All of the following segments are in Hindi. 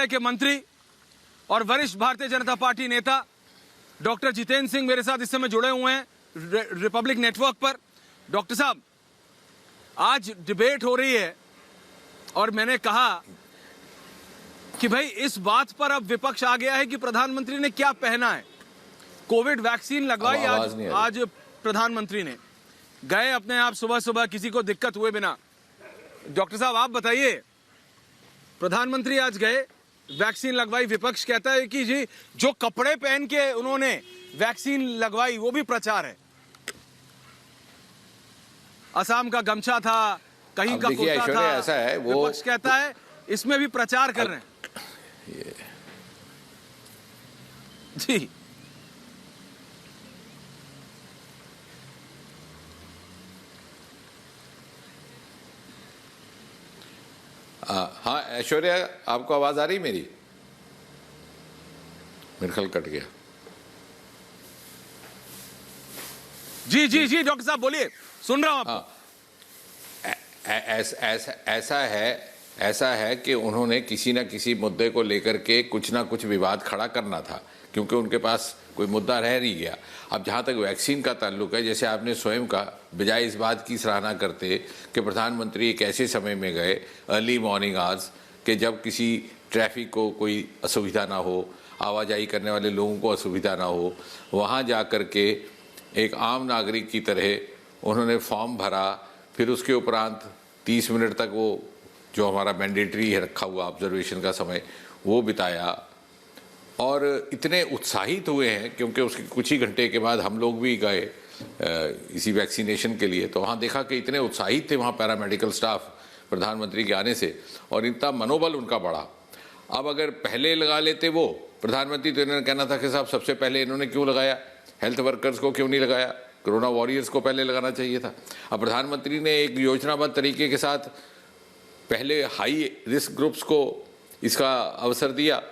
मंत्रालय के मंत्री और वरिष्ठ भारतीय जनता पार्टी नेता डॉक्टर जितेंद्र सिंह मेरे साथ इस समय जुड़े हुए हैं रिपब्लिक नेटवर्क पर। डॉक्टर साहब, आज डिबेट हो रही है और मैंने कहा कि भाई इस बात पर अब विपक्ष आ गया है कि प्रधानमंत्री ने क्या पहना है। कोविड वैक्सीन लगवाई आज प्रधानमंत्री ने, गए अपने आप सुबह सुबह किसी को दिक्कत हुए बिना। डॉक्टर साहब आप बताइए, प्रधानमंत्री आज गए, वैक्सीन लगवाई, विपक्ष कहता है कि जी जो कपड़े पहन के उन्होंने वैक्सीन लगवाई वो भी प्रचार है। असम का गमछा था, कहीं का कुर्ता था, ऐसा है वो विपक्ष कहता है इसमें भी प्रचार कर रहे हैं। जी हाँ ऐश्वर्या, आपको आवाज आ रही मेरी? मेरे ख्याल कट गया। जी जी जी डॉक्टर साहब बोलिए, सुन रहा हूं आपको। ऐसा है कि उन्होंने किसी ना किसी मुद्दे को लेकर के कुछ ना कुछ विवाद खड़ा करना था, क्योंकि उनके पास कोई मुद्दा रह नहीं गया। अब जहाँ तक वैक्सीन का ताल्लुक है, जैसे आपने स्वयं कहा, बजाय इस बात की सराहना करते कि प्रधानमंत्री एक ऐसे समय में गए, अर्ली मॉर्निंग आवर्स, कि जब किसी ट्रैफिक को कोई असुविधा ना हो, आवाजाही करने वाले लोगों को असुविधा ना हो, वहाँ जा कर के एक आम नागरिक की तरह उन्होंने फॉर्म भरा। फिर उसके उपरांत 30 मिनट तक वो जो हमारा मैंडेटरी है रखा हुआ ऑब्जर्वेशन का समय, वो बिताया और इतने उत्साहित हुए हैं, क्योंकि उसके कुछ ही घंटे के बाद हम लोग भी गए इसी वैक्सीनेशन के लिए, तो वहाँ देखा कि इतने उत्साहित थे वहाँ पैरामेडिकल स्टाफ प्रधानमंत्री के आने से, और इतना मनोबल उनका बढ़ा। अब अगर पहले लगा लेते वो प्रधानमंत्री, तो इन्होंने कहना था कि साहब सबसे पहले इन्होंने क्यों लगाया, हेल्थ वर्कर्स को क्यों नहीं लगाया, कोरोना वॉरियर्स को पहले लगाना चाहिए था। अब प्रधानमंत्री ने एक योजनाबद्ध तरीके के साथ पहले हाई रिस्क ग्रुप्स को इसका अवसर दिया,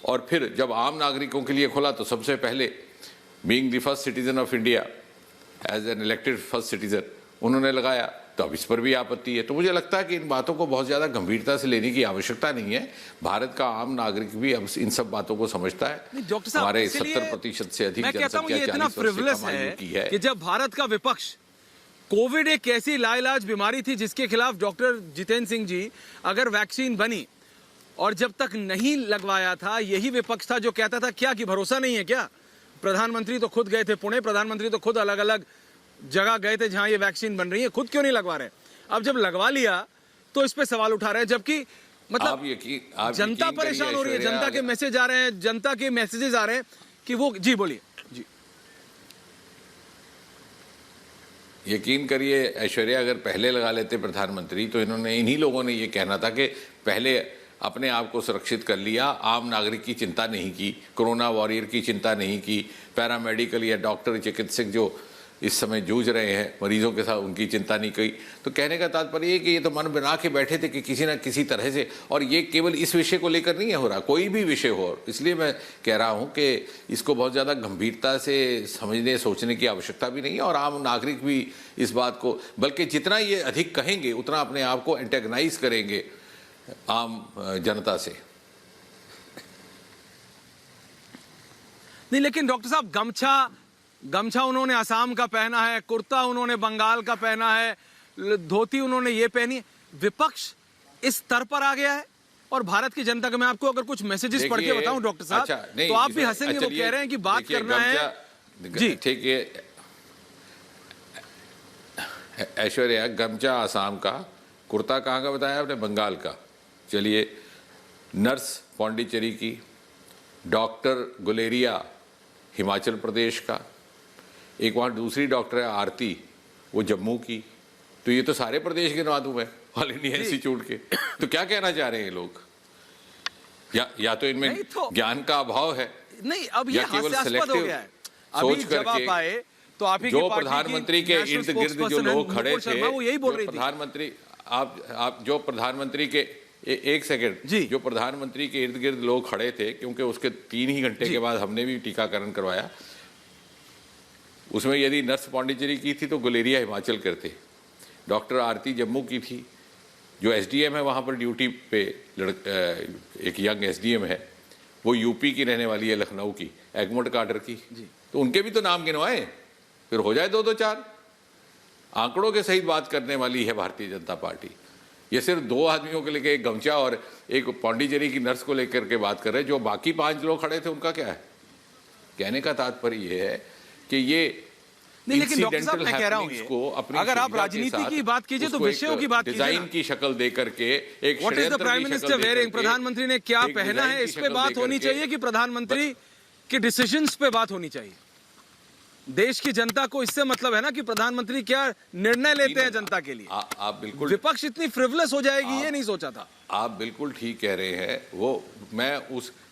और फिर जब आम नागरिकों के लिए खोला तो सबसे पहले being the first citizen of India, as an elected first citizen, उन्होंने लगाया। तो अब इस पर भी आपत्ति है। तो मुझे लगता है कि इन बातों को बहुत ज़्यादा गंभीरता से लेने की आवश्यकता नहीं है। भारत का आम नागरिक भी अब इन सब बातों को समझता है। हमारे 70% से अधिक जनसंख्या 40 वर्ष से कम आयु की है कि जब भारत का विपक्ष, कोविड एक ऐसी लाइलाज बीमारी थी जिसके खिलाफ डॉक्टर जितेंद्र सिंह जी अगर वैक्सीन बनी, और जब तक नहीं लगवाया था यही विपक्ष था जो कहता था क्या कि भरोसा नहीं है क्या। प्रधानमंत्री तो खुद गए थे पुणे, प्रधानमंत्री तो खुद अलग अलग जगह गए थे जहां ये वैक्सीन बन रही है, खुद क्यों नहीं लगवा रहे। अब जब लगवा लिया तो इस पे सवाल उठा रहे हैं, जबकि मतलब जनता परेशान हो रही है, जनता के मैसेज आ रहे हैं, जनता के मैसेजेस आ रहे हैं कि वो। जी बोलिए। जी यकीन करिए ऐश्वर्या, अगर पहले लगा लेते प्रधानमंत्री तो इन्हीं लोगों ने ये कहना था कि पहले अपने आप को सुरक्षित कर लिया, आम नागरिक की चिंता नहीं की, कोरोना वॉरियर की चिंता नहीं की, पैरामेडिकल या डॉक्टर चिकित्सक जो इस समय जूझ रहे हैं मरीजों के साथ, उनकी चिंता नहीं की। तो कहने का तात्पर्य ये कि ये तो मन बना के बैठे थे कि किसी न किसी तरह से, और ये केवल इस विषय को लेकर नहीं हो रहा, कोई भी विषय हो। इसलिए मैं कह रहा हूँ कि इसको बहुत ज़्यादा गंभीरता से समझने सोचने की आवश्यकता भी नहीं है, और आम नागरिक भी इस बात को, बल्कि जितना ये अधिक कहेंगे उतना अपने आप को एंटेगनाइज करेंगे आम जनता से। नहीं लेकिन डॉक्टर साहब, गमछा उन्होंने असम का पहना है, कुर्ता उन्होंने बंगाल का पहना है, धोती उन्होंने ये पहनी है। विपक्ष इस स्तर पर आ गया है, और भारत की जनता को मैं आपको अगर कुछ मैसेजेस पढ़ के बताऊं डॉक्टर साहब, तो आप भी हंसेंगे। वो कह रहे हैं कि बात करना है। जी ठीक है ऐश्वर्या, गमछा आसाम का, कुर्ता कहाँ का बताया आपने? बंगाल का। चलिए, नर्स पौंडीचेरी की, डॉक्टर गुलेरिया हिमाचल प्रदेश का, एक वहाँ दूसरी डॉक्टर है आरती, वो जम्मू की। तो ये तो सारे प्रदेश गिनवा दूं मैं ऑल इंडिया इंस्टीट्यूट के। तो क्या कहना चाह रहे हैं ये लोग? या तो इनमें ज्ञान का अभाव है, नहीं अब ये हास्यास्पद हो गया है। सोच करके तो आप ही जो प्रधानमंत्री के इर्द गिर्द जो लोग खड़े थे, वो यही बोल रही थी। प्रधानमंत्री आप जो प्रधानमंत्री के एक सेकंड, जो प्रधानमंत्री के इर्द गिर्द लोग खड़े थे, क्योंकि उसके 3 ही घंटे के बाद हमने भी टीकाकरण करवाया, उसमें यदि नर्स पौंडीचेरी की थी तो गुलेरिया हिमाचल के थे, डॉक्टर आरती जम्मू की थी, जो एसडीएम है वहाँ पर ड्यूटी पे एक यंग एसडीएम है, वो यूपी की रहने वाली है, लखनऊ की, एगमोट कार्टर की, तो उनके भी तो नाम गिनवाए, फिर हो जाए 2-2-4। आंकड़ों के सहित बात करने वाली है भारतीय जनता पार्टी। ये सिर्फ 2 आदमियों को लेकर, एक गमछा और एक पौंडीचेरी की नर्स को लेकर के बात कर रहे हैं, जो बाकी 5 लोग खड़े थे उनका क्या है? कहने का तात्पर्य ये है कि ये नहीं, लेकिन डॉक्टर साहब मैं कह रहा हूं को अपनी अगर आप राजनीति की बात कीजिए तो विषयों की बात कीजिए, डिजाइन की शक्ल दे करके एक what is the prime minister wearing, प्रधानमंत्री ने क्या पहना है, इस पे बात होनी चाहिए कि प्रधानमंत्री के डिसीजंस पे बात होनी चाहिए? देश की जनता को इससे मतलब है ना कि प्रधानमंत्री क्या निर्णय लेते हैं जनता के लिए। आप बिल्कुल, विपक्ष इतनी फ्रिवलेस हो जाएगी ये नहीं सोचा था। आप बिल्कुल ठीक कह रहे हैं। वो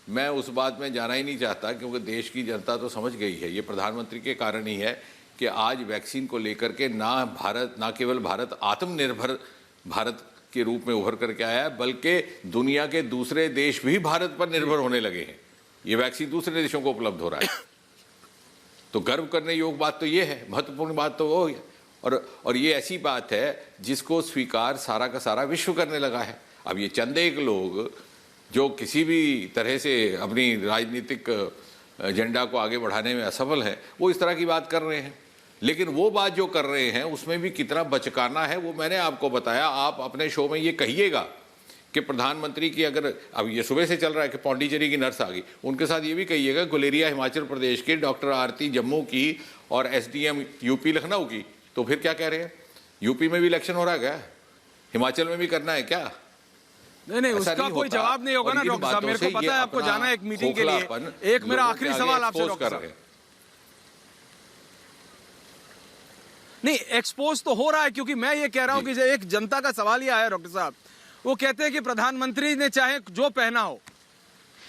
मैं उस बात में जाना ही नहीं चाहता, क्योंकि देश की जनता तो समझ गई है। ये प्रधानमंत्री के कारण ही है कि आज वैक्सीन को लेकर के ना केवल भारत आत्मनिर्भर भारत के रूप में उभर करके आया है, बल्कि दुनिया के दूसरे देश भी भारत पर निर्भर होने लगे हैं। ये वैक्सीन दूसरे देशों को उपलब्ध हो रहा है, तो गर्व करने योग्य बात तो ये है, महत्वपूर्ण बात तो वो है। और ये ऐसी बात है जिसको स्वीकार सारा का सारा विश्व करने लगा है। अब ये चंद एक लोग जो किसी भी तरह से अपनी राजनीतिक एजेंडा को आगे बढ़ाने में असफल है, वो इस तरह की बात कर रहे हैं। लेकिन वो बात जो कर रहे हैं उसमें भी कितना बचकाना है वो मैंने आपको बताया। आप अपने शो में ये कहिएगा कि प्रधानमंत्री की, अगर अब ये सुबह से चल रहा है कि पौंडीचेरी की नर्स आ गई, उनके साथ ये भी कहिएगा गुलेरिया हिमाचल प्रदेश की, डॉक्टर आरती जम्मू की और एसडीएम यूपी लखनऊ की। तो फिर क्या कह रहे हैं? यूपी में भी इलेक्शन हो रहा है क्या? हिमाचल में भी करना है क्या? नहीं, उसका कोई जवाब नहीं होगा ना डॉक्टर साहब। मेरे को पता है आपको जाना है एक मीटिंग के लिए। एक मेरा आखिरी सवाल आपसे डॉक्टर साहब, नहीं एक्सपोज तो हो रहा है, क्योंकि मैं ये कह रहा हूं कि एक जनता का सवाल ये आया डॉक्टर साहब, वो कहते हैं कि प्रधानमंत्री ने चाहे जो पहना हो,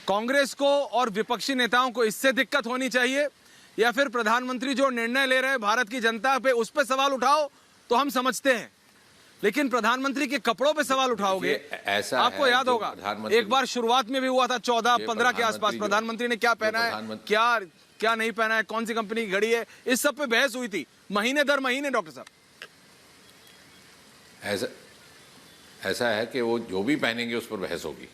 कांग्रेस को और विपक्षी नेताओं को इससे दिक्कत होनी चाहिए, या फिर प्रधानमंत्री जो निर्णय ले रहे हैं भारत की जनता पे उस पे सवाल उठाओ तो हम समझते हैं, लेकिन प्रधानमंत्री के कपड़ों पे सवाल उठाओगे। ऐसा आपको याद होगा एक बार शुरुआत में भी हुआ था 14-15 के आसपास, प्रधानमंत्री ने क्या पहना है, क्या नहीं पहना है, कौन सी कंपनी की घड़ी है, इस सब पे बहस हुई थी महीने दर महीने। डॉक्टर साहब ऐसा है कि वो जो भी पहनेंगे उस पर बहस होगी,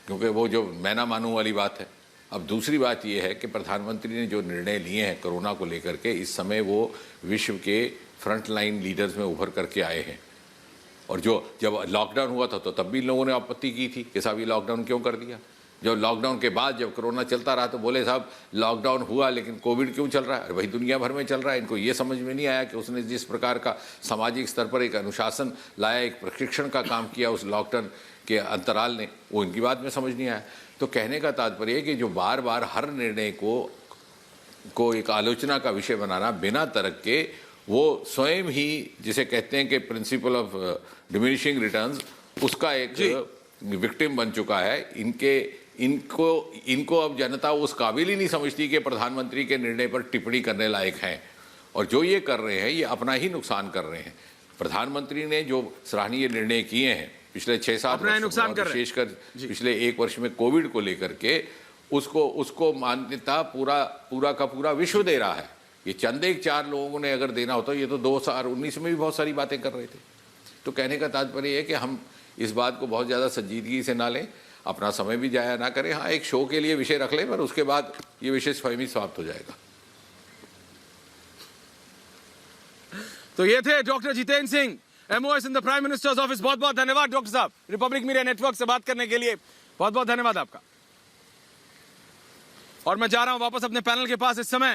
क्योंकि वो जो मैं ना मानूं वाली बात है। अब दूसरी बात ये है कि प्रधानमंत्री ने जो निर्णय लिए हैं कोरोना को लेकर के, इस समय वो विश्व के फ्रंट लाइन लीडर्स में उभर करके आए हैं। और जब लॉकडाउन हुआ था तो तब भी लोगों ने आपत्ति की थी कि साहब ये लॉकडाउन क्यों कर दिया। जब लॉकडाउन के बाद जब कोरोना चलता रहा तो बोले साहब लॉकडाउन हुआ लेकिन कोविड क्यों चल रहा है? अरे भाई दुनिया भर में चल रहा है। इनको ये समझ में नहीं आया कि उसने जिस प्रकार का सामाजिक स्तर पर एक अनुशासन लाया, एक प्रशिक्षण का काम किया उस लॉकडाउन के अंतराल ने, वो इनकी बात में समझ नहीं आया। तो कहने का तात्पर्य है कि जो बार बार हर निर्णय को एक आलोचना का विषय बनाना बिना तर्क के, वो स्वयं ही जिसे कहते हैं कि प्रिंसिपल ऑफ डिमिनिशिंग रिटर्न्स, उसका एक विक्टिम बन चुका है। इनको अब जनता उस काबिल ही नहीं समझती कि प्रधानमंत्री के निर्णय पर टिप्पणी करने लायक हैं, और जो ये कर रहे हैं ये अपना ही नुकसान कर रहे हैं। प्रधानमंत्री ने जो सराहनीय निर्णय किए हैं पिछले 6-7 वर्षों में, विशेषकर पिछले 1 वर्ष में कोविड को लेकर के, उसको मान्यता पूरा का पूरा विश्व दे रहा है। ये चंद एक 4 लोगों ने अगर देना होता, ये तो 2019 में भी बहुत सारी बातें कर रहे थे। तो कहने का तात्पर्य है कि हम इस बात को बहुत ज़्यादा संजीदगी से ना लें, अपना समय भी जाया ना करें। हाँ, एक शो के लिए विषय रख लें, पर उसके बाद ये विषय स्वयं ही समाप्त हो जाएगा। तो ये थे doctor Jitendra Singh, MOS in the prime minister's office. बहुत बहुत धन्यवाद डॉक्टर साहब, रिपब्लिक मीडिया नेटवर्क से बात करने के लिए बहुत बहुत धन्यवाद आपका। और मैं जा रहा हूं वापस अपने पैनल के पास। इस समय